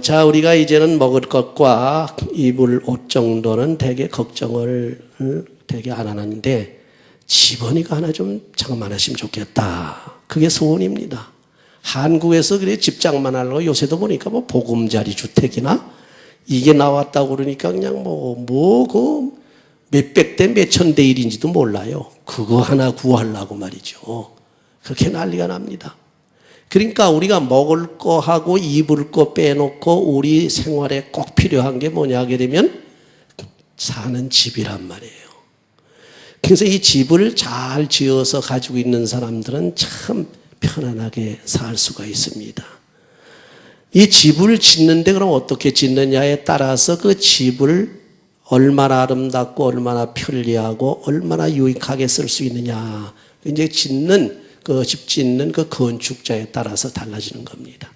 자, 우리가 이제는 먹을 것과 입을 옷 정도는 되게 걱정을 되게 안 하는데 집원이가 하나 좀 장만하시면 좋겠다. 그게 소원입니다. 한국에서 그래 집장만 하려고 요새도 보니까 뭐 보금자리 주택이나 이게 나왔다고 그러니까 그냥 그 몇백 대 몇천 대 일인지도 몰라요. 그거 하나 구하려고 말이죠. 그렇게 난리가 납니다. 그러니까 우리가 먹을 거 하고 입을 거 빼놓고 우리 생활에 꼭 필요한 게 뭐냐 하게 되면 사는 집이란 말이에요. 그래서 이 집을 잘 지어서 가지고 있는 사람들은 참 편안하게 살 수가 있습니다. 이 집을 짓는데 그럼 어떻게 짓느냐에 따라서 그 집을 얼마나 아름답고 얼마나 편리하고 얼마나 유익하게 쓸 수 있느냐. 이제 집 짓는 그 건축자에 따라서 달라지는 겁니다.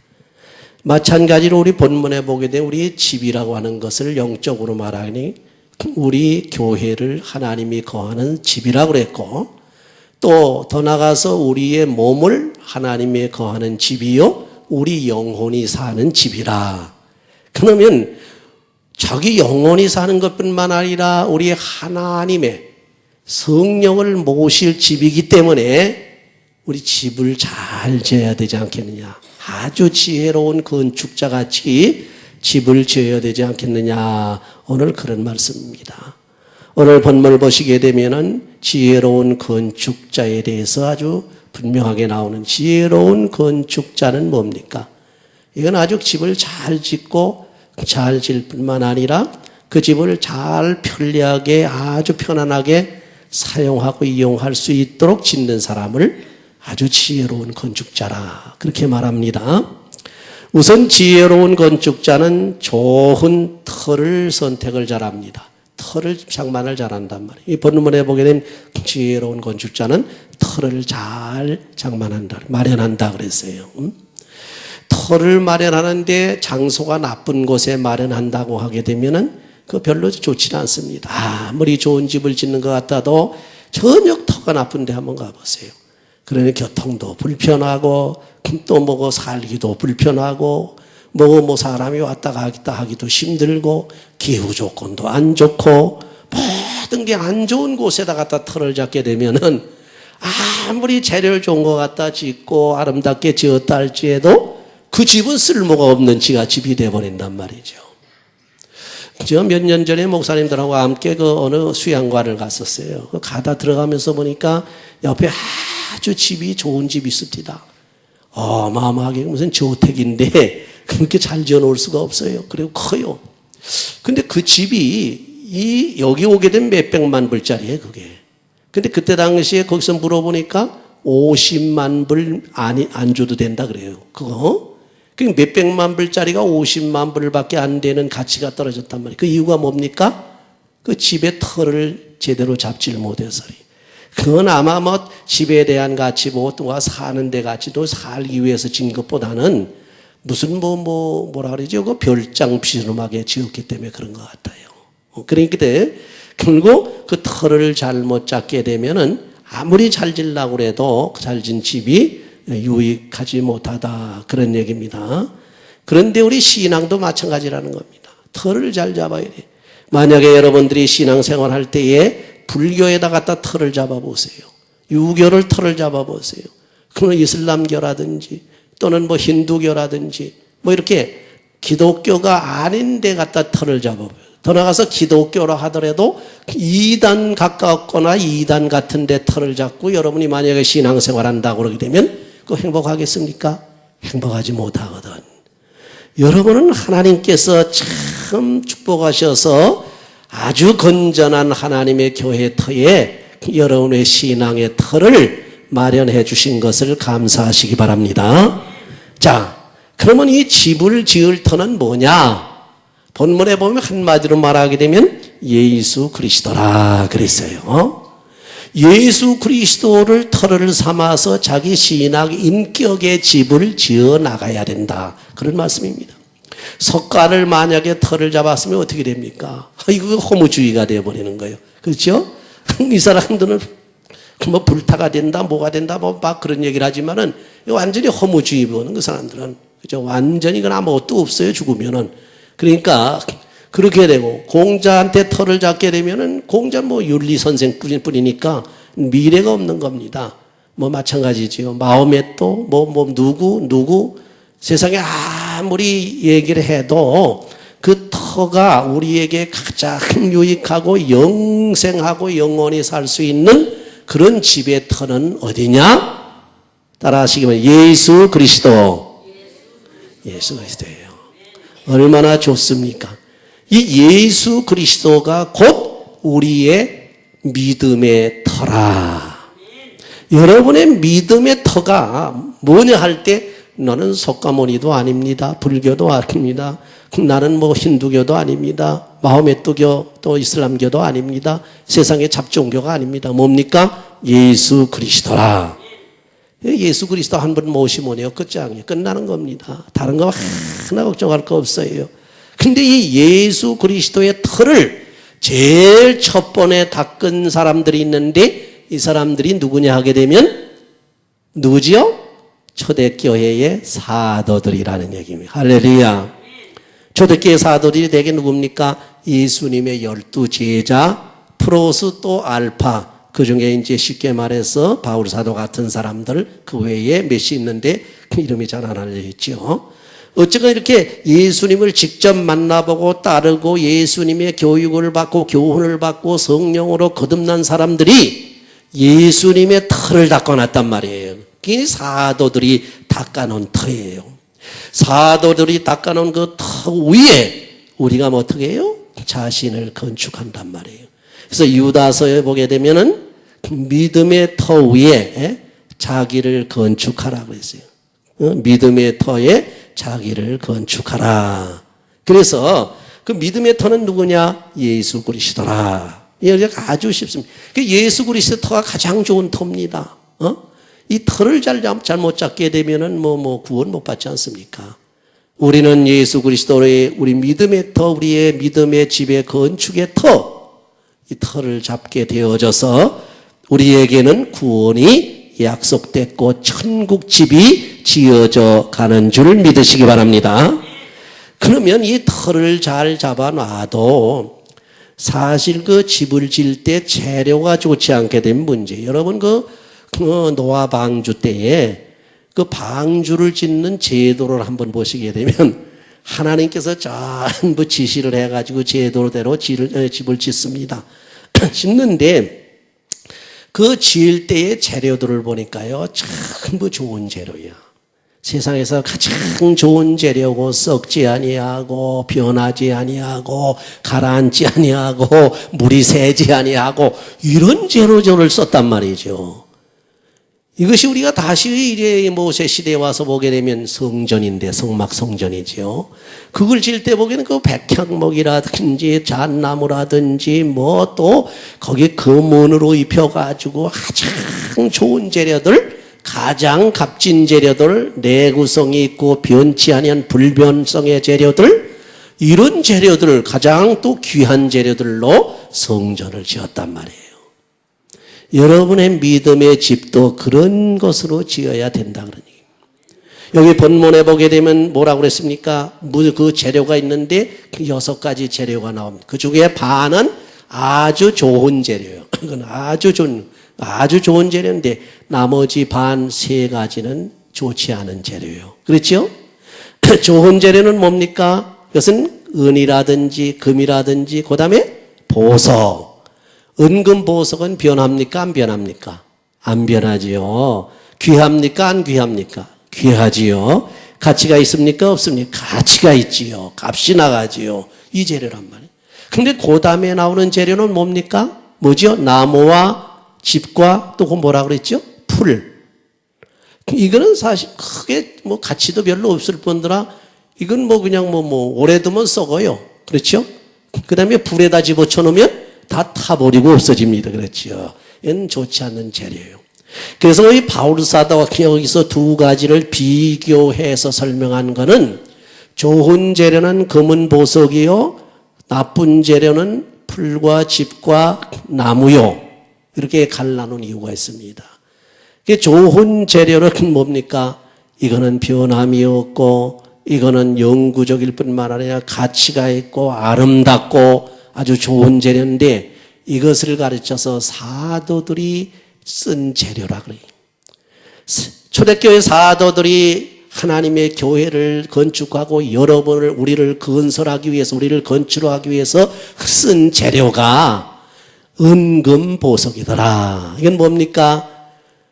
마찬가지로 우리 본문에 보게 되면 우리 집이라고 하는 것을 영적으로 말하니 우리 교회를 하나님이 거하는 집이라고 그랬고 또 더 나아가서 우리의 몸을 하나님이 거하는 집이요 우리 영혼이 사는 집이라. 그러면 자기 영혼이 사는 것뿐만 아니라 우리 하나님의 성령을 모실 집이기 때문에 우리 집을 잘 지어야 되지 않겠느냐. 아주 지혜로운 건축자같이 집을 지어야 되지 않겠느냐. 오늘 그런 말씀입니다. 오늘 본문을 보시게 되면은 지혜로운 건축자에 대해서 아주 분명하게 나오는 지혜로운 건축자는 뭡니까? 이건 아주 집을 잘 짓고 잘 질 뿐만 아니라 그 집을 잘 편리하게 아주 편안하게 사용하고 이용할 수 있도록 짓는 사람을 아주 지혜로운 건축자라 그렇게 말합니다. 우선 지혜로운 건축자는 좋은 터를 선택을 잘합니다. 터를 장만을 잘한단 말이에요. 이 본문에 보게 되면 지혜로운 건축자는 터를 잘 장만한다, 마련한다 그랬어요. 터를 마련하는데 장소가 나쁜 곳에 마련한다고 하게 되면은 그 별로 좋지는 않습니다. 아무리 좋은 집을 짓는 것 같아도 전혀 터가 나쁜데 한번 가보세요. 그러니 교통도 불편하고 또 살기도 불편하고 사람이 왔다 갔다 하기도 힘들고 기후 조건도 안 좋고 모든 게 안 좋은 곳에다 갖다 터를 잡게 되면은 아무리 재료를 좋은 것 갖다 짓고 아름답게 지었다 할지라도 그 집은 쓸모가 없는 집이 되어버린단 말이죠. 제가 몇 년 전에 목사님들하고 함께 어느 수양관을 갔었어요. 가다 들어가면서 보니까 옆에 아주 집이 좋은 집이 있습니다. 어마어마하게 무슨 저택인데 그렇게 잘 지어놓을 수가 없어요. 그리고 커요. 근데 그 집이 여기 오게 되면 몇백만 불짜리예요, 그게. 근데 그때 당시에 거기서 물어보니까 50만 불 안 줘도 된다 그래요. 그거. 그러니까 몇백만 불짜리가 50만 불밖에 안 되는 가치가 떨어졌단 말이에요. 그 이유가 뭡니까? 그 집의 터를 제대로 잡지를 못해서요. 그건 아마 집에 대한 가치 또 사는 데 가치도 살기 위해서 진 것보다는 무슨 뭐라 그러죠? 그 별장 비스름하게 지었기 때문에 그런 것 같아요. 그러니까 결국 그 터를 잘못 잡게 되면은 아무리 잘 지려고 해도 잘 진 집이 유익하지 못하다 그런 얘기입니다. 그런데 우리 신앙도 마찬가지라는 겁니다. 터를 잘 잡아야 돼. 만약에 여러분들이 신앙생활 할 때에 불교에다 갖다 터를 잡아보세요. 유교를 터를 잡아보세요. 그러면 이슬람교라든지 또는 힌두교라든지 이렇게 기독교가 아닌 데 갖다 터를 잡아봐요. 더 나가서 기독교라 하더라도 2단 가까웠거나 2단 같은 데 터를 잡고 여러분이 만약에 신앙생활 한다고 그러게 되면 그거 행복하겠습니까? 행복하지 못하거든. 여러분은 하나님께서 참 축복하셔서 아주 건전한 하나님의 교회 터에 여러분의 신앙의 터를 마련해 주신 것을 감사하시기 바랍니다. 자, 그러면 이 집을 지을 터는 뭐냐? 본문에 보면 한마디로 말하게 되면 예수 그리스도라 그랬어요. 예수 그리스도를 터를 삼아서 자기 신앙 인격의 집을 지어 나가야 된다. 그런 말씀입니다. 석가를 만약에 터를 잡았으면 어떻게 됩니까? 이거 허무주의가 되어버리는 거예요. 그렇죠? 이 사람들은 불타가 된다, 뭐가 된다, 막 그런 얘기를 하지만은 완전히 허무주의 보는 그 사람들은. 그죠? 완전히 그건 아무것도 없어요, 죽으면은. 그러니까, 그렇게 되고, 공자한테 털을 잡게 되면은, 공자는 뭐 윤리 선생 뿐이니까 미래가 없는 겁니다. 뭐 마찬가지지요. 마음에 또, 누구, 세상에 아무리 얘기를 해도 그 터가 우리에게 가장 유익하고 영생하고 영원히 살 수 있는 그런 집의 터는 어디냐? 따라 하시기만 예수 그리스도. 예수 그리스도예요. 얼마나 좋습니까? 이 예수 그리스도가 곧 우리의 믿음의 터라. 여러분의 믿음의 터가 뭐냐 할 때 너는 석가모니도 아닙니다. 불교도 아닙니다. 나는 뭐 힌두교도 아닙니다. 마호메트교 또 이슬람교도 아닙니다. 세상의 잡종교가 아닙니다. 뭡니까? 예수 그리스도라. 예수 그리스도 한 번 모시면요 끝장이에요. 끝나는 겁니다. 다른 거 하나 걱정할 거 없어요. 근데 이 예수 그리스도의 터를 제일 첫 번에 닦은 사람들이 있는데 이 사람들이 누구냐 하게 되면 누구지요? 초대교회의 사도들이라는 얘기입니다. 할렐루야. 초대교회 사도들이 대개 누굽니까? 예수님의 12제자 플러스 또 알파. 그 중에 이제 쉽게 말해서 바울 사도 같은 사람들 그 외에 몇이 있는데 그 이름이 잘 안 알려져 있죠. 어쨌든 이렇게 예수님을 직접 만나보고 따르고 예수님의 교육을 받고 교훈을 받고 성령으로 거듭난 사람들이 예수님의 터를 닦아놨단 말이에요. 그게 사도들이 닦아놓은 터예요. 사도들이 닦아놓은 그 터 위에 우리가 뭐 어떻게 해요? 자신을 건축한단 말이에요. 그래서 유다서에 보게 되면은 믿음의 터 위에 자기를 건축하라 그랬어요. 믿음의 터에 자기를 건축하라. 그래서 그 믿음의 터는 누구냐? 예수 그리스도라. 여기가 아주 쉽습니다. 예수 그리스도 터가 가장 좋은 터입니다. 이 터를 잘못 잡게 되면은 구원 못 받지 않습니까? 우리는 예수 그리스도의 우리 믿음의 터, 우리의 믿음의 집의 건축의 터, 이 터를 잡게 되어져서 우리에게는 구원이 약속됐고 천국 집이 지어져 가는 줄 믿으시기 바랍니다. 그러면 이 터를 잘 잡아놔도 사실 그 집을 지을 때 재료가 좋지 않게 된 문제. 여러분 그 노아 방주 때에 그 방주를 짓는 제도를 한번 보시게 되면 하나님께서 전부 지시를 해가지고 제도대로 집을 짓습니다. 짓는데 그 지을 때의 재료들을 보니까요 전부 좋은 재료야. 세상에서 가장 좋은 재료고 썩지 아니하고 변하지 아니하고 가라앉지 아니하고 물이 새지 아니하고 이런 재료들을 썼단 말이죠. 이것이 우리가 다시 이제 모세 시대에 와서 보게 되면 성전인데 성막 성전이죠. 그걸 질 때 보기에는 그 백향목이라든지 잣나무라든지 뭐 또 거기에 금은으로 입혀가지고 가장 좋은 재료들, 가장 값진 재료들, 내구성이 있고 변치 아니한 불변성의 재료들, 이런 재료들을 가장 또 귀한 재료들로 성전을 지었단 말이에요. 여러분의 믿음의 집도 그런 것으로 지어야 된다 그런 얘기입니다. 여기 본문에 보게 되면 뭐라고 그랬습니까? 그 재료가 있는데 6가지 재료가 나옵니다. 그 중에 반은 아주 좋은 재료예요. 그건 아주 좋은 재료인데 나머지 반 3가지는 좋지 않은 재료예요. 그렇죠? 좋은 재료는 뭡니까? 그것은 은이라든지 금이라든지 그 다음에 보석. 은금 보석은 변합니까? 안 변합니까? 안 변하지요. 귀합니까? 안 귀합니까? 귀하지요. 가치가 있습니까? 없습니까? 가치가 있지요. 값이 나가지요. 이 재료란 말이에요. 근데 그 다음에 나오는 재료는 뭡니까? 뭐죠? 나무와 집과 또 그 뭐라 그랬죠? 풀. 이거는 사실 크게 뭐 가치도 별로 없을 뿐더러 이건 그냥 오래 두면 썩어요. 그렇죠? 그 다음에 불에다 집어쳐 놓으면 다 타버리고 없어집니다. 그렇죠? 이건 좋지 않는 재료예요. 그래서 이 바울 사도가 여기서 2가지를 비교해서 설명한 것은 좋은 재료는 금은 보석이요, 나쁜 재료는 풀과 집과 나무요. 이렇게 갈라놓은 이유가 있습니다. 좋은 재료는 뭡니까? 이거는 변함이 없고 이거는 영구적일 뿐만 아니라 가치가 있고 아름답고 아주 좋은 재료인데 이것을 가르쳐서 사도들이 쓴 재료라 그래요. 초대교회 사도들이 하나님의 교회를 건축하고 여러분을 우리를 건설하기 위해서 우리를 건축하기 위해서 쓴 재료가 은금 보석이더라. 이건 뭡니까?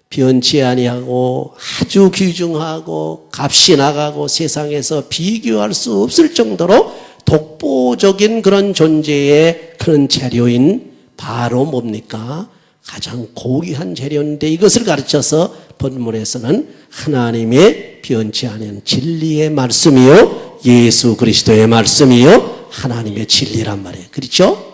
변치 아니하고 아주 귀중하고 값이 나가고 세상에서 비교할 수 없을 정도로 독보적인 그런 존재의 그런 재료인 바로 뭡니까? 가장 고귀한 재료인데 이것을 가르쳐서 본문에서는 하나님의 변치 않은 진리의 말씀이요 예수 그리스도의 말씀이요 하나님의 진리란 말이에요. 그렇죠?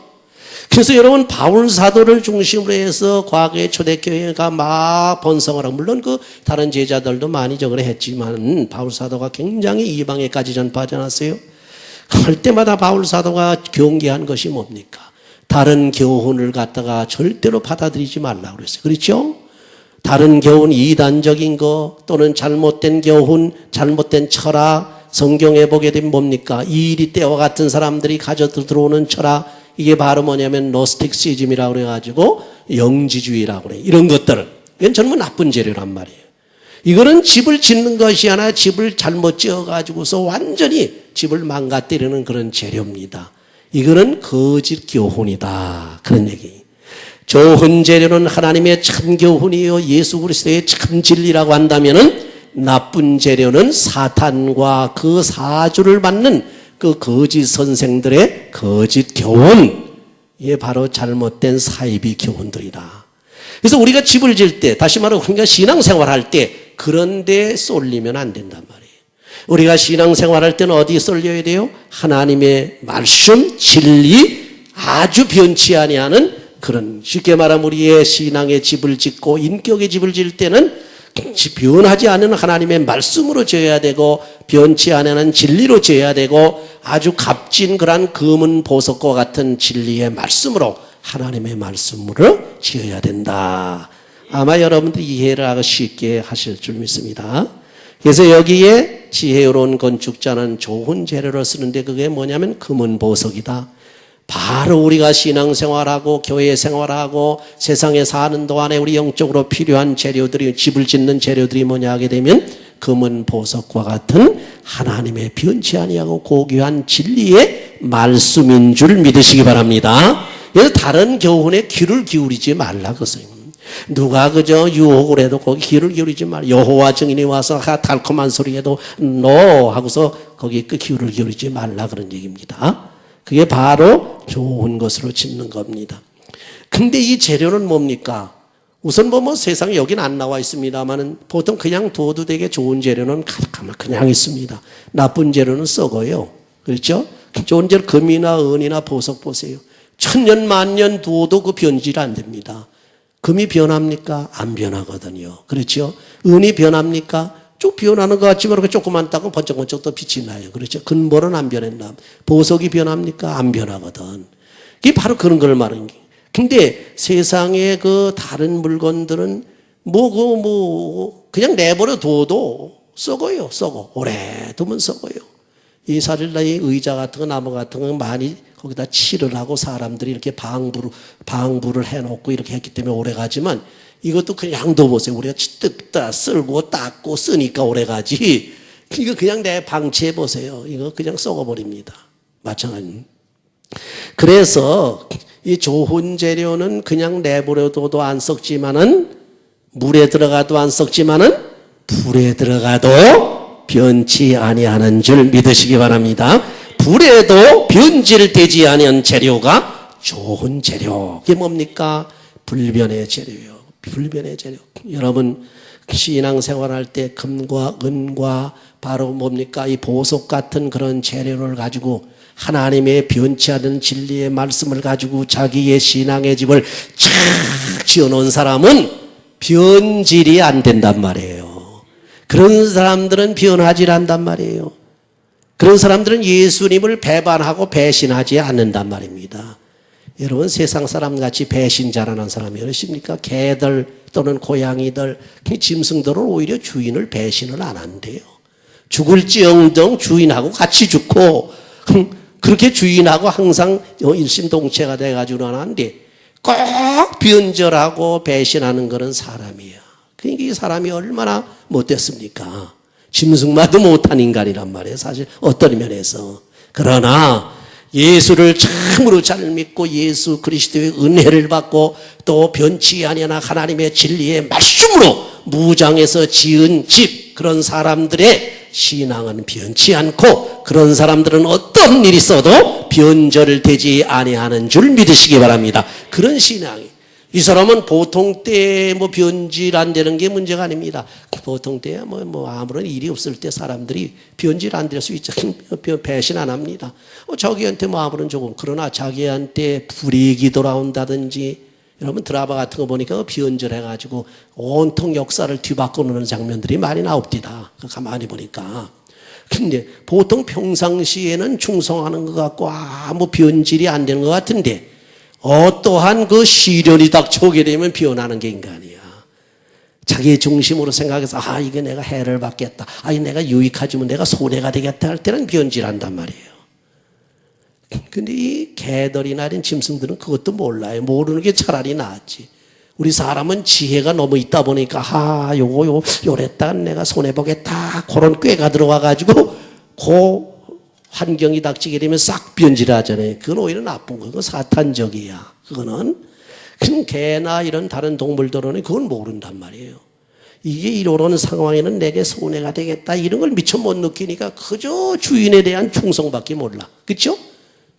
그래서 여러분 바울 사도를 중심으로 해서 과거의 초대교회가 막 번성을 하고 물론 그 다른 제자들도 많이 저걸 했지만 바울 사도가 굉장히 이방에까지 전파하지 않았어요? 할 때마다 바울 사도가 경계한 것이 뭡니까? 다른 교훈을 갖다가 절대로 받아들이지 말라고 그랬어요. 그렇죠? 다른 교훈, 이단적인 거 또는 잘못된 교훈, 잘못된 철학, 성경에 보게 되면 뭡니까? 이리 때와 같은 사람들이 가져 들어오는 철학, 이게 바로 뭐냐면 노스틱시즘이라고 그래가지고 영지주의라고 그래요. 이런 것들을. 이건 전부 나쁜 재료란 말이에요. 이거는 집을 짓는 것이 아니라 집을 잘못 지어가지고서 완전히 집을 망가뜨리는 그런 재료입니다. 이거는 거짓 교훈이다. 그런 얘기. 좋은 재료는 하나님의 참 교훈이요 예수 그리스도의 참 진리라고 한다면은 나쁜 재료는 사탄과 그 사주를 받는 그 거짓 선생들의 거짓 교훈. 이게 바로 잘못된 사이비 교훈들이다. 그래서 우리가 집을 지을 때 다시 말하면 우리가 신앙생활할 때 그런 데 쏠리면 안 된단 말이에요. 우리가 신앙생활할 때는 어디에 쏠려야 돼요? 하나님의 말씀, 진리, 아주 변치 아니하는 그런 쉽게 말하면 우리의 신앙의 집을 짓고 인격의 집을 지을 때는 변하지 않은 하나님의 말씀으로 지어야 되고 변치 않은 진리로 지어야 되고 아주 값진 그런 금은 보석과 같은 진리의 말씀으로 하나님의 말씀으로 지어야 된다. 아마 여러분들이 이해를 하고 쉽게 하실 줄 믿습니다. 그래서 여기에 지혜로운 건축자는 좋은 재료를 쓰는데 그게 뭐냐면 금은 보석이다. 바로 우리가 신앙생활하고 교회 생활하고 세상에 사는 동안에 우리 영적으로 필요한 재료들이 집을 짓는 재료들이 뭐냐 하게 되면 금은 보석과 같은 하나님의 변치 아니하고 고귀한 진리의 말씀인 줄 믿으시기 바랍니다. 그래서 다른 교훈에 귀를 기울이지 말라 그랬어요. 누가 그저 유혹을 해도 거기 귀를 기울이지 말라. 여호와 증인이 와서 달콤한 소리 해도 no 하고서 거기 그 귀를 기울이지 말라 그런 얘기입니다. 그게 바로 좋은 것으로 짓는 겁니다. 근데 이 재료는 뭡니까? 우선 뭐 세상에 여긴 안 나와 있습니다만은 보통 그냥 둬도 되게 좋은 재료는 그냥 있습니다. 나쁜 재료는 썩어요. 그렇죠? 좋은 재료 금이나 은이나 보석 보세요. 천년 만년 두어도 그 변질 안 됩니다. 금이 변합니까? 안 변하거든요. 그렇죠? 은이 변합니까? 쭉 변하는 것 같지만 그렇게 조그만 따고 번쩍번쩍 또 빛이 나요. 그렇죠? 근본은 안 변했나? 보석이 변합니까? 안 변하거든. 이게 바로 그런 걸 말하는 게. 근데 세상에 그 다른 물건들은 그냥 내버려 둬도 썩어요. 썩어. 오래 두면 썩어요. 이 사실라의 의자 같은 거 나무 같은 거 많이 거기다 칠을 하고 사람들이 이렇게 방부를 해놓고 이렇게 했기 때문에 오래 가지만 이것도 그냥 둬보세요. 우리가 뜯다 쓸고 닦고 쓰니까 오래 가지. 이거 그냥 내 방치해 보세요. 이거 그냥 썩어버립니다. 마찬가지. 그래서 이 좋은 재료는 그냥 내버려둬도 안 썩지만은 물에 들어가도 안 썩지만은 불에 들어가도 변치 아니하는 줄 믿으시기 바랍니다. 불에도 변질되지 않은 재료가 좋은 재료. 이게 뭡니까? 불변의 재료요. 불변의 재료. 여러분 신앙생활할 때 금과 은과 바로 뭡니까? 이 보석 같은 그런 재료를 가지고 하나님의 변치 않은 진리의 말씀을 가지고 자기의 신앙의 집을 착 지어놓은 사람은 변질이 안 된단 말이에요. 그런 사람들은 변하지 않단 말이에요. 그런 사람들은 예수님을 배반하고 배신하지 않는단 말입니다. 여러분 세상 사람같이 배신자라는 사람이 어르십니까? 개들 또는 고양이들, 짐승들은 오히려 주인을 배신을 안 한대요. 죽을지언정 주인하고 같이 죽고 그렇게 주인하고 항상 일심동체가 돼가지고 하는데 꼭 변절하고 배신하는 것은 사람이야. 그러니까 이 사람이 얼마나 못됐습니까? 짐승마도 못한 인간이란 말이에요. 사실 어떤 면에서. 그러나 예수를 참으로 잘 믿고 예수 그리스도의 은혜를 받고 또 변치 아니하나 하나님의 진리의 말씀으로 무장해서 지은 집, 그런 사람들의 신앙은 변치 않고 그런 사람들은 어떤 일이 있어도 변절되지 아니하는 줄 믿으시기 바랍니다. 그런 신앙이. 이 사람은 보통 때에 변질 안 되는 게 문제가 아닙니다. 보통 때에 아무런 일이 없을 때 사람들이 변질 안 될 수 있죠. 배신 안 합니다. 자기한테 아무런 조금, 그러나 자기한테 불이익이 돌아온다든지, 여러분 드라마 같은 거 보니까 변절해가지고 온통 역사를 뒤바꿔 놓는 장면들이 많이 나옵니다. 가만히 보니까. 근데 보통 평상시에는 충성하는 것 같고 아무 변질이 안 되는 것 같은데 어떠한 그 시련이 닥쳐오게 되면 변하는 게 인간이야. 자기의 중심으로 생각해서 이게 내가 해를 받겠다, 이게 내가 유익하지만 내가 손해가 되겠다 할 때는 변질한단 말이에요. 근데 이 개들이나 이런 짐승들은 그것도 몰라요. 모르는 게 차라리 낫지. 우리 사람은 지혜가 너무 있다 보니까 요랬다가 내가 손해보겠다, 그런 꾀가 들어와가지고 그 환경이 닥치게 되면 싹 변질하잖아요. 그건 오히려 나쁜 거, 그건 사탄적이야. 그거는 큰 개나 이런 다른 동물들은 그건 모른단 말이에요. 이게 이런 상황에는 내게 손해가 되겠다 이런 걸 미처 못 느끼니까 그저 주인에 대한 충성밖에 몰라. 그렇죠?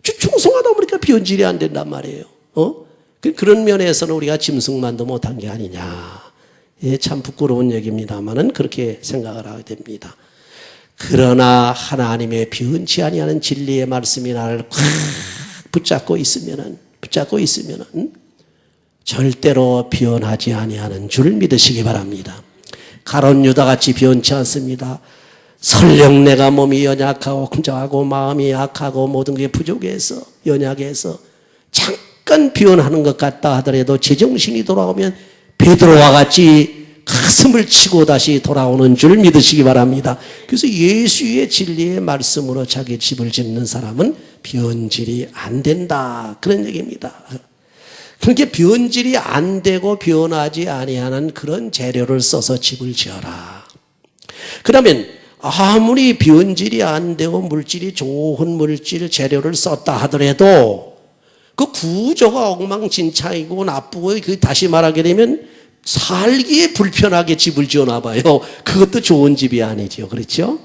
충성하다 보니까 변질이 안 된단 말이에요. 그런 면에서는 우리가 짐승만도 못한 게 아니냐. 참 부끄러운 얘기입니다만은 그렇게 생각을 하게 됩니다. 그러나 하나님의 변치 아니하는 진리의 말씀이 나를 꽉 붙잡고 있으면은 절대로 변하지 아니하는 줄 믿으시기 바랍니다. 가룟 유다같이 변치 않습니다. 설령 내가 몸이 연약하고 쿵짝하고 마음이 약하고 모든 게 부족해서 연약해서 잠깐 변하는 것 같다 하더라도 제정신이 돌아오면 베드로와 같이 가슴을 치고 다시 돌아오는 줄 믿으시기 바랍니다. 그래서 예수의 진리의 말씀으로 자기 집을 짓는 사람은 변질이 안 된다, 그런 얘기입니다. 그렇게 변질이 안 되고 변하지 아니하는 그런 재료를 써서 집을 지어라. 그러면 아무리 변질이 안 되고 물질이 좋은 물질 재료를 썼다 하더라도 그 구조가 엉망진창이고 나쁘고, 다시 말하게 되면 살기에 불편하게 집을 지어놔 봐요. 그것도 좋은 집이 아니죠. 그렇죠?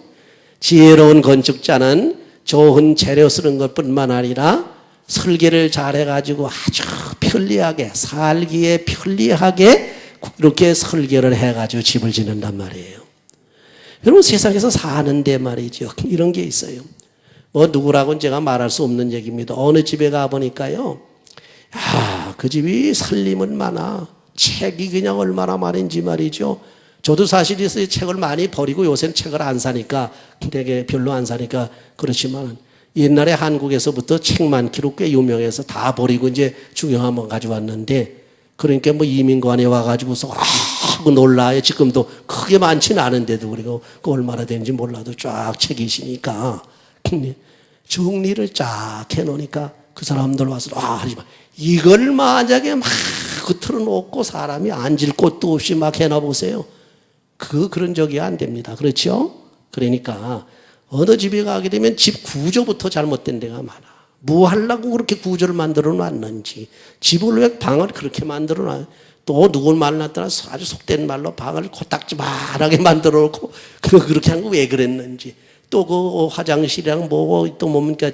지혜로운 건축자는 좋은 재료 쓰는 것뿐만 아니라 설계를 잘해가지고 아주 편리하게, 살기에 편리하게 이렇게 설계를 해가지고 집을 짓는단 말이에요. 여러분 세상에서 사는데 말이죠, 이런 게 있어요. 누구라고는 제가 말할 수 없는 얘기입니다. 어느 집에 가보니까요, 그 집이 살림은 많아. 책이 그냥 얼마나 많은지 말이죠. 저도 사실 책을 많이 버리고 요새는 책을 안 사니까, 되게 별로 안 사니까 그렇지만 옛날에 한국에서부터 책 많기로 꽤 유명해서 다 버리고 이제 중요한번 가져왔는데, 그러니까 이민관에 와가지고서 놀라요. 지금도 크게 많지는 않은데도. 그리고 그 얼마나 되는지 몰라도 쫙 책이 있으니까 정리를 쫙 해놓으니까 그 사람들 와서 하지마, 이걸 만약에 막 틀어놓고 사람이 앉을 곳도 없이 막 해놔보세요. 그런 적이 안 됩니다. 그렇죠? 그러니까 어느 집에 가게 되면 집 구조부터 잘못된 데가 많아. 뭐 하려고 그렇게 구조를 만들어 놨는지, 집을 왜 방을 그렇게 만들어 놔요. 또 누굴 만났더라 아주 속된 말로 방을 코딱지만하게 만들어 놓고 그렇게 한 거 왜 그랬는지, 또 그 화장실이랑 또 뭡니까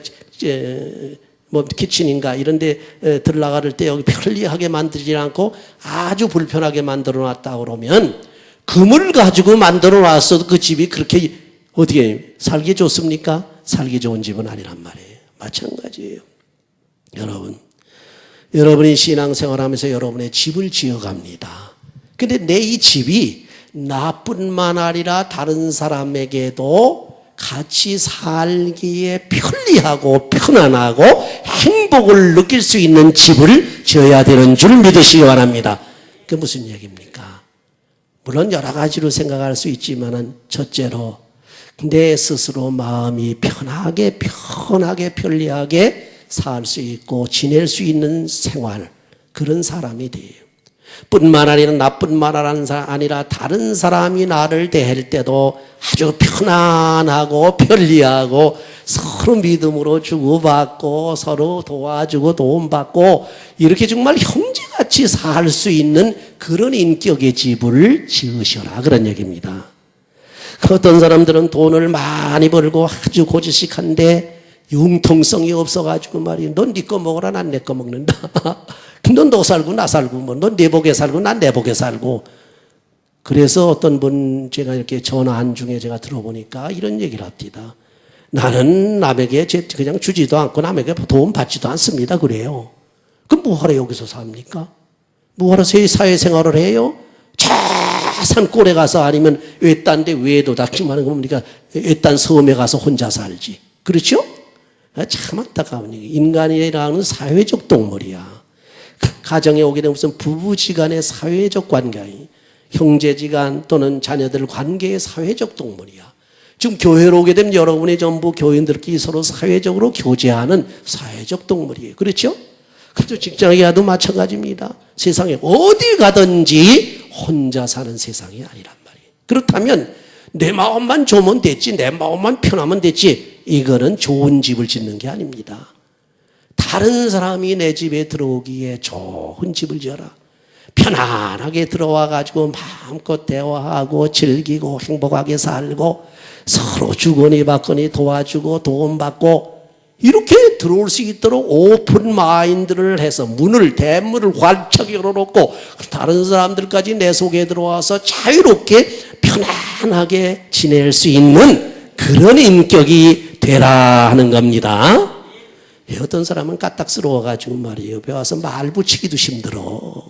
키친인가 이런 데 들어가를 때 여기 편리하게 만들지 않고 아주 불편하게 만들어 놨다 그러면 금을 가지고 만들어 놨어도 그 집이 그렇게 어떻게 살기 좋습니까? 살기 좋은 집은 아니란 말이에요. 마찬가지예요. 여러분이 신앙생활하면서 여러분의 집을 지어갑니다. 근데 내 이 집이 나뿐만 아니라 다른 사람에게도 같이 살기에 편리하고 편안하고 행복을 느낄 수 있는 집을 지어야 되는 줄 믿으시기 바랍니다. 그게 무슨 얘기입니까? 물론 여러 가지로 생각할 수 있지만은 첫째로 내 스스로 마음이 편하게 편리하게 살 수 있고 지낼 수 있는 생활, 그런 사람이 돼요. 뿐만 아니라 나뿐만 아니라 다른 사람이 나를 대할 때도 아주 편안하고 편리하고 서로 믿음으로 주고받고 서로 도와주고 도움받고 이렇게 정말 형제같이 살 수 있는 그런 인격의 집을 지으셔라, 그런 얘기입니다. 어떤 사람들은 돈을 많이 벌고 아주 고지식한데 융통성이 없어가지고 말이야. 넌 네 거 먹어라, 난 내 거 먹는다. 넌 너 살고 나 살고, 뭐, 넌 내 복에 살고 난 내 복에 살고. 그래서 어떤 분 제가 이렇게 전화한 중에 제가 들어보니까 이런 얘기를 합니다. 나는 남에게 그냥 주지도 않고 남에게 도움 받지도 않습니다. 그래요. 그럼 뭐하러 여기서 삽니까? 뭐하러 사회생활을 해요? 산골에 가서 아니면 외딴데 외도 닥치면 그러니까 외딴 섬에 가서 혼자 살지. 그렇죠? 참 안타까운 얘기. 인간이라는 사회적 동물이야. 가정에 오게 되면 무슨 부부지간의 사회적 관계, 형제지간 또는 자녀들 관계의 사회적 동물이야. 지금 교회로 오게 되면 여러분이 전부 교인들끼리 서로 사회적으로 교제하는 사회적 동물이에요. 그렇죠? 그래도 직장에 가도 마찬가지입니다. 세상에 어디 가든지 혼자 사는 세상이 아니란 말이에요. 그렇다면 내 마음만 좋으면 됐지, 내 마음만 편하면 됐지, 이거는 좋은 집을 짓는 게 아닙니다. 다른 사람이 내 집에 들어오기에 좋은 집을 지어라. 편안하게 들어와가지고 마음껏 대화하고 즐기고 행복하게 살고 서로 주거니 받거니 도와주고 도움받고 이렇게 들어올 수 있도록 오픈 마인드를 해서 대문을 활짝 열어놓고 다른 사람들까지 내 속에 들어와서 자유롭게 편안하게 지낼 수 있는 그런 인격이 되라 하는 겁니다. 어떤 사람은 까딱스러워가지고 말이에요. 옆에 와서 말 붙이기도 힘들어.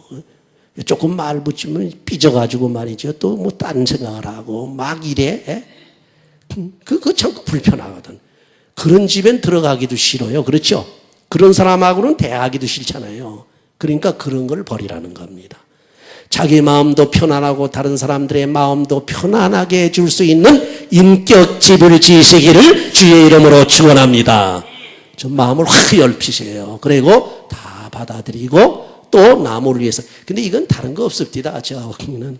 조금 말 붙이면 삐져가지고 말이죠. 또 뭐 딴 생각을 하고 막 이래. 그거 참 불편하거든. 그런 집엔 들어가기도 싫어요. 그렇죠? 그런 사람하고는 대하기도 싫잖아요. 그러니까 그런 걸 버리라는 겁니다. 자기 마음도 편안하고 다른 사람들의 마음도 편안하게 해줄 수 있는 인격집을 지으시기를 주의 이름으로 축원합니다. 좀 마음을 확 열피세요. 그리고 다 받아들이고 또 남을 위해서. 근데 이건 다른 거 없습니다. 제가 보기에는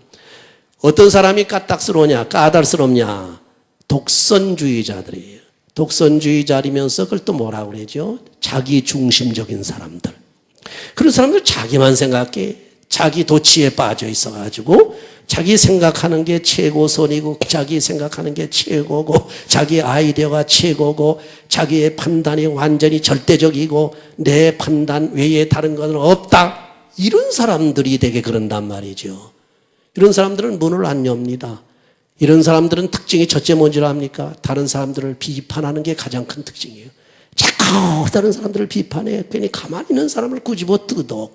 어떤 사람이 까딱스러우냐, 까달스럽냐, 독선주의자들이에요. 독선주의자이면서 그걸 또 뭐라고 그러죠? 자기 중심적인 사람들. 그런 사람들 자기만 생각해. 자기 도취에 빠져 있어가지고 자기 생각하는 게 최고선이고 자기 생각하는 게 최고고 자기 아이디어가 최고고 자기의 판단이 완전히 절대적이고 내 판단 외에 다른 것은 없다. 이런 사람들이 되게 그런단 말이죠. 이런 사람들은 문을 안 엽니다. 이런 사람들은 특징이 첫째 뭔지 압니까? 다른 사람들을 비판하는 게 가장 큰 특징이에요. 자꾸 다른 사람들을 비판해. 괜히 가만히 있는 사람을 꼬집어 뜯어.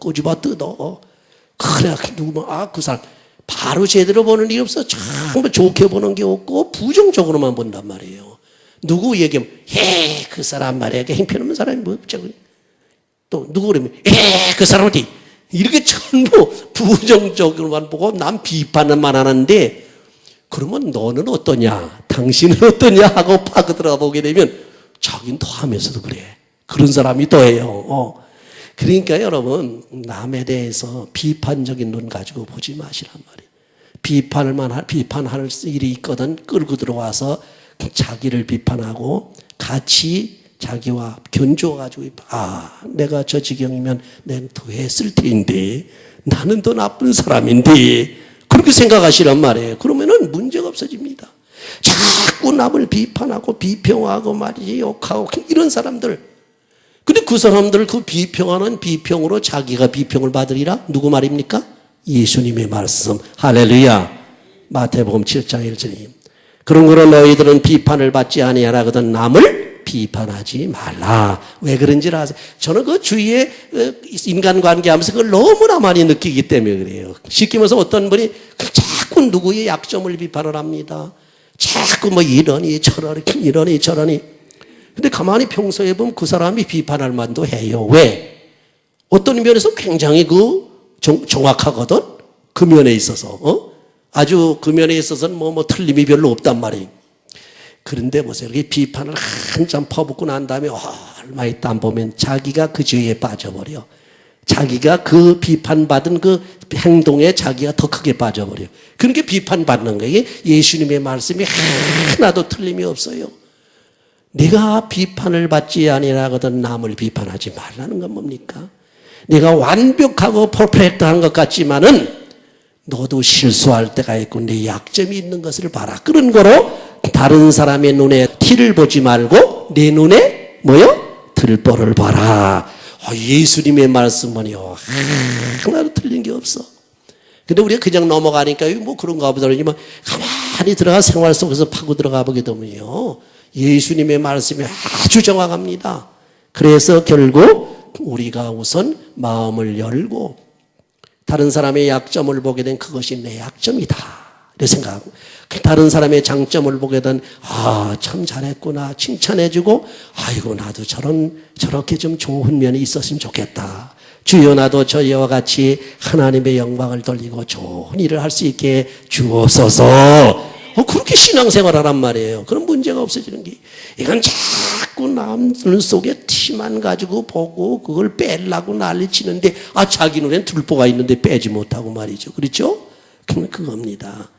그래, 그 사람. 바로 제대로 보는 일이 없어. 정말 좋게 보는 게 없고 부정적으로만 본단 말이에요. 누구 얘기하면, 그 사람 말이야. 형편없는 사람이 뭐, 또 누구 그러면, 그 사람은 이렇게 전부 부정적으로만 보고 남 비판만 하는데 그러면 너는 어떠냐? 당신은 어떠냐? 하고 파고 들어가 보게 되면 자기는 더하면서도 그래. 그런 사람이 더해요. 그러니까 여러분 남에 대해서 비판적인 눈 가지고 보지 마시란 말이에요. 비판할 일이 있거든 끌고 들어와서 자기를 비판하고 같이 자기와 견주어가지고 내가 저 지경이면 난 더 했을 텐데 나는 더 나쁜 사람인데 그렇게 생각하시란 말이에요. 그러면은 문제가 없어집니다. 자꾸 남을 비판하고 비평하고 말이지 욕하고 이런 사람들. 근데 그 사람들 그 비평하는 비평으로 자기가 비평을 받으리라? 누구 말입니까? 예수님의 말씀. 할렐루야. 마태복음 7장 1절에 그런 거로 너희들은 비판을 받지 아니하라 하거든 남을 비판하지 말라. 왜 그런지 아세요? 저는 그 주위에 인간관계 하면서 그걸 너무나 많이 느끼기 때문에 그래요. 쉽게 말해서 어떤 분이 자꾸 누구의 약점을 비판을 합니다. 자꾸 뭐 이러니 저러니. 근데 가만히 평소에 보면 그 사람이 비판할 만도 해요. 왜? 어떤 면에서 굉장히 정확하거든? 그 면에 있어서. 아주 그 면에 있어서는 뭐 틀림이 별로 없단 말이에요. 그런데 보세요. 이렇게 비판을 한참 퍼붓고 난 다음에 얼마 있다 안 보면 자기가 그 죄에 빠져버려. 자기가 그 비판받은 그 행동에 자기가 더 크게 빠져버려. 그러니까 비판받는 거예요. 예수님의 말씀이 하나도 틀림이 없어요. 네가 비판을 받지 아니하거든 남을 비판하지 말라는 건 뭡니까? 네가 완벽하고 퍼펙트한 것 같지만은 너도 실수할 때가 있고 내 약점이 있는 것을 봐라. 그런 거로 다른 사람의 눈에 티를 보지 말고 내 눈에 들보를 봐라. 예수님의 말씀은요 하나도 틀린 게 없어. 근데 우리가 그냥 넘어가니까 뭐 그런가 보다 그러지만 가만히 들어가 생활 속에서 파고 들어가 보게 되면요 예수님의 말씀이 아주 정확합니다. 그래서 결국 우리가 우선 마음을 열고 다른 사람의 약점을 보게 된 그것이 내 약점이다 이렇게 생각하고 다른 사람의 장점을 보게 된 참 잘했구나 칭찬해주고 아이고 나도 저렇게 좀 좋은 면이 있었으면 좋겠다. 주여 나도 저희와 같이 하나님의 영광을 돌리고 좋은 일을 할 수 있게 주옵소서. 그렇게 신앙생활 하란 말이에요. 그런 문제가 없어지는 게 이건 자꾸 남 눈 속에 티만 가지고 보고 그걸 빼려고 난리치는데 자기 눈엔 들보가 있는데 빼지 못하고 말이죠. 그렇죠? 그겁니다.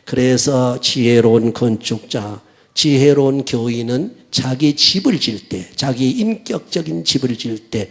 그래서 지혜로운 건축자, 지혜로운 교인은 자기 집을 질 때, 자기 인격적인 집을 질 때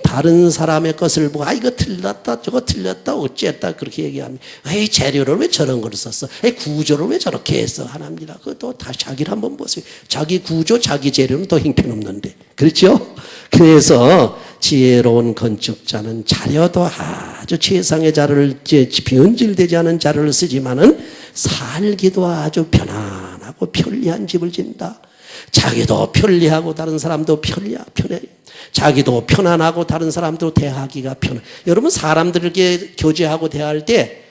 다른 사람의 것을 보고 이거 틀렸다 저거 틀렸다 어쨌다 그렇게 얘기합니다. 재료를 왜 저런 걸 썼어? 구조를 왜 저렇게 했어? 하나입니다. 그것도 다 자기를 한번 보세요. 자기 구조 자기 재료는 더 형편없는데 그렇죠? 그래서 지혜로운 건축자는 자료도 아주 최상의 자료를 변질되지 않은 자료를 쓰지만은 살기도 아주 편안하고 편리한 집을 짓는다. 자기도 편리하고 다른 사람도 편해. 자기도 편안하고 다른 사람도 대하기가 편해. 여러분 사람들에게 교제하고 대할 때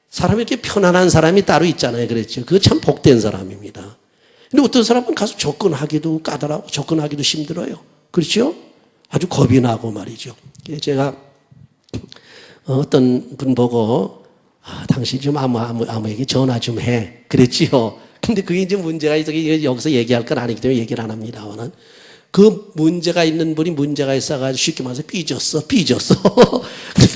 사람에게 편안한 사람이 따로 있잖아요. 그렇죠? 그거 참 복된 사람입니다. 근데 어떤 사람은 가서 접근하기도 까다롭고 접근하기도 힘들어요. 그렇죠? 아주 겁이 나고 말이죠. 제가 어떤 분 보고 당신 좀 아무에게 전화 좀 해. 그랬지요. 근데 그게 이제 문제가 있어서 여기서 얘기할 건 아니기 때문에 얘기를 안 합니다만은 그 문제가 있는 분이 문제가 있어가지고 쉽게 말해서 삐졌어.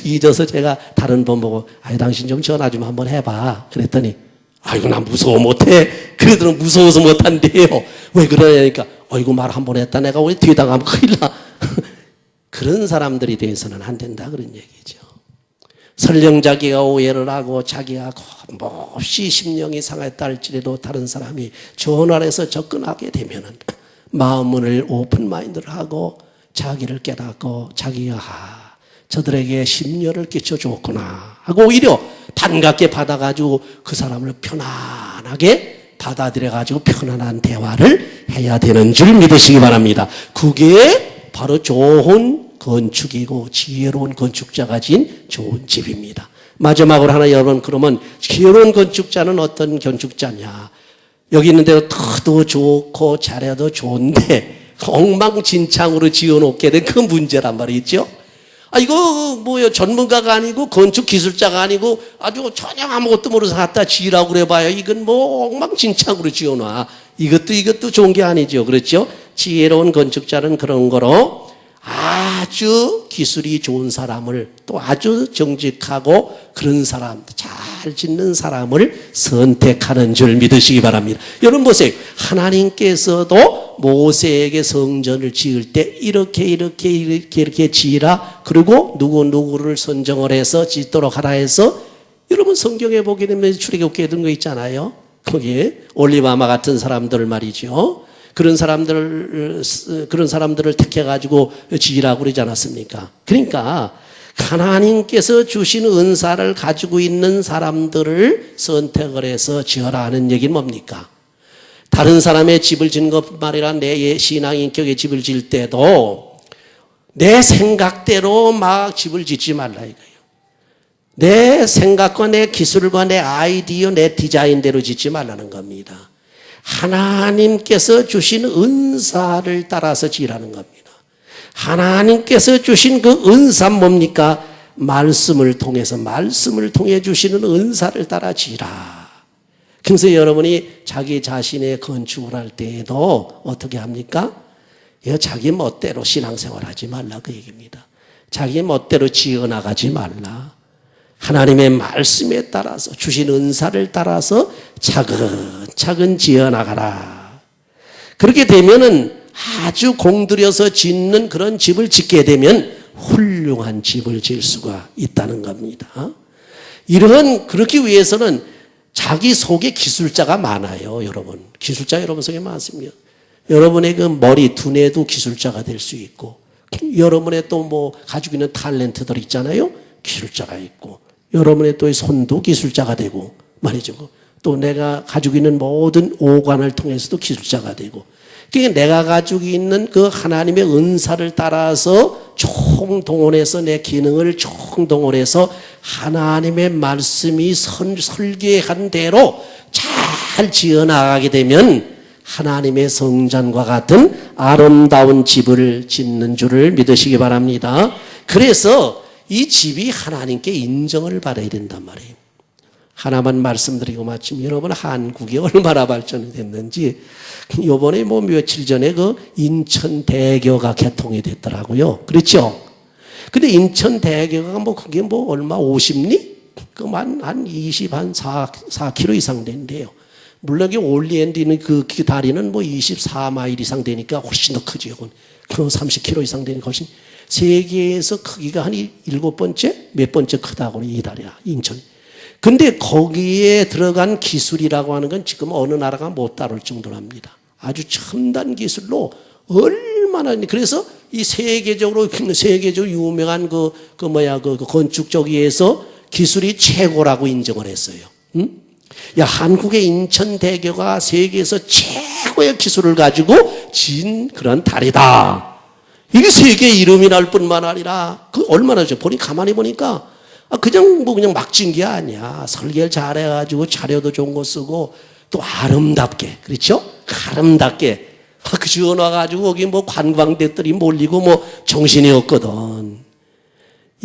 삐져서 제가 다른 분 보고 당신 좀 전화 좀 한번 해봐. 그랬더니 아이고 나 무서워 못해. 그러더니 무서워서 못한대요. 왜 그러냐니까 아이고 말 한번 했다 내가 왜 뒤에 당하면 큰일 나. 그런 사람들이 돼서는 안 된다 그런 얘기죠. 설령 자기가 오해를 하고 자기가 몹시 심령이 상했다 할지라도 다른 사람이 전화를 해서 접근하게 되면은 마음문을 오픈 마인드를 하고 자기를 깨닫고 자기가 저들에게 심려를 끼쳐주었구나 하고 오히려 반갑게 받아가지고 그 사람을 편안하게 받아들여가지고 편안한 대화를 해야 되는 줄 믿으시기 바랍니다. 그게 바로 좋은 건축이고 지혜로운 건축자가 진 좋은 집입니다. 마지막으로 하나 여러분 그러면 지혜로운 건축자는 어떤 건축자냐? 여기 있는 대로 터도 좋고 잘해도 좋은데 엉망진창으로 지어놓게 된 그 문제란 말이죠. 이거 뭐요 전문가가 아니고 건축 기술자가 아니고 아주 전혀 아무것도 모르서 갖다 지으라고 그래봐요. 이건 뭐 엉망진창으로 지어놔. 이것도 좋은 게 아니죠. 그렇죠? 지혜로운 건축자는 그런 거로 아주 기술이 좋은 사람을 또 아주 정직하고 그런 사람 잘 짓는 사람을 선택하는 줄 믿으시기 바랍니다. 여러분 보세요. 하나님께서도 모세에게 성전을 지을 때 이렇게 지으라 그리고 누구를 선정을 해서 짓도록 하라 해서 여러분 성경에 보게 되면 출애굽기에 든 거 있잖아요. 거기에 올리바마 같은 사람들 말이죠. 그런 사람들을 택해가지고 지으라고 그러지 않았습니까? 그러니까 하나님께서 주신 은사를 가지고 있는 사람들을 선택을 해서 지어라 하는 얘기는 뭡니까? 다른 사람의 집을 짓는 것뿐만 아니라 내 신앙 인격의 집을 지을 때도 내 생각대로 막 집을 짓지 말라 이거예요. 내 생각과 내 기술과 내 아이디어, 내 디자인대로 짓지 말라는 겁니다. 하나님께서 주신 은사를 따라서 지으라는 겁니다. 하나님께서 주신 그 은사 뭡니까? 말씀을 통해 주시는 은사를 따라 지으라. 그래서 여러분이 자기 자신의 건축을 할 때에도 어떻게 합니까? 자기 멋대로 신앙생활 하지 말라 그 얘기입니다. 자기 멋대로 지어나가지 말라. 하나님의 말씀에 따라서 주신 은사를 따라서 차근차근 지어나가라. 그렇게 되면은 아주 공들여서 짓는 그런 집을 짓게 되면 훌륭한 집을 지을 수가 있다는 겁니다. 그렇기 위해서는 자기 속에 기술자가 많아요, 여러분. 기술자 여러분 속에 많습니다. 여러분의 그 머리, 두뇌도 기술자가 될 수 있고, 여러분의 또 뭐 가지고 있는 탤런트들 있잖아요. 기술자가 있고, 여러분의 또 손도 기술자가 되고 말이죠. 또 내가 가지고 있는 모든 오관을 통해서도 기술자가 되고, 그러니까 내가 가지고 있는 그 하나님의 은사를 따라서 총동원해서 내 기능을 총동원해서 하나님의 말씀이 설계한 대로 잘 지어나가게 되면 하나님의 성전과 같은 아름다운 집을 짓는 줄을 믿으시기 바랍니다. 그래서 이 집이 하나님께 인정을 받아야 된단 말이에요. 하나만 말씀드리고 마침 여러분 한국이 얼마나 발전이 됐는지 요번에 뭐 며칠 전에 그 인천대교가 개통이 됐더라고요. 그렇죠? 근데 인천대교가 뭐 그게 뭐 얼마 50리? 한 20, 한 4km 이상 된대요. 물론 올리엔디는 그 다리는 뭐 24마일 이상 되니까 훨씬 더 크죠. 그 30km 이상 되니까 훨씬. 세계에서 크기가 한 7번째? 몇 번째 크다고 이 다리야, 인천. 근데 거기에 들어간 기술이라고 하는 건 지금 어느 나라가 못 다룰 정도랍니다. 아주 첨단 기술로 얼마나, 그래서 이 세계적으로 유명한 그 건축 쪽에서 기술이 최고라고 인정을 했어요. 응? 야, 한국의 인천대교가 세계에서 최고의 기술을 가지고 진 그런 다리다. 이게 세계 이름이 날 뿐만 아니라, 얼마나 가만히 보니까, 그냥 막 진 게 아니야. 설계를 잘 해가지고 자료도 좋은 거 쓰고, 또 아름답게, 그렇죠? 아름답게. 지어놔가지고 거기 뭐 관광객들이 몰리고 뭐 정신이 없거든.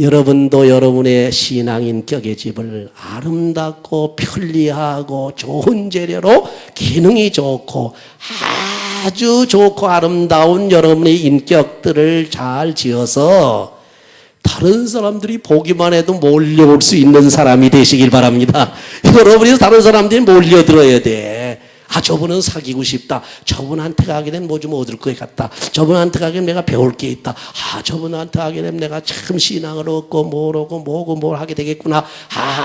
여러분도 여러분의 신앙 인격의 집을 아름답고 편리하고 좋은 재료로 기능이 좋고 아주 좋고 아름다운 여러분의 인격들을 잘 지어서 다른 사람들이 보기만 해도 몰려올 수 있는 사람이 되시길 바랍니다. 여러분이 다른 사람들이 몰려들어야 돼. 저분은 사귀고 싶다. 저분한테 가게 되면 뭐 좀 얻을 것 같다. 저분한테 가게 되면 내가 배울 게 있다. 저분한테 가게 되면 내가 참 신앙을 얻고 뭘 하게 되겠구나.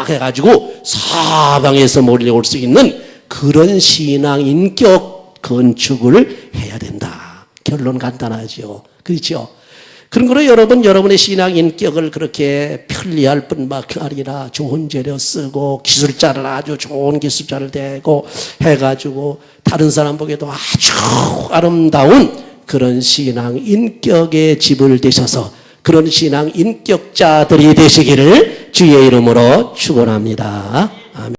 해가지고 사방에서 몰려올 수 있는 그런 신앙 인격 건축을 해야 된다. 결론 간단하죠. 그렇죠? 그런 거로 여러분의 신앙 인격을 그렇게 편리할 뿐만 아니라 좋은 재료 쓰고 기술자를 아주 좋은 기술자를 대고 해가지고 다른 사람 보기에도 아주 아름다운 그런 신앙 인격의 집을 되셔서 그런 신앙 인격자들이 되시기를 주의 이름으로 축원합니다.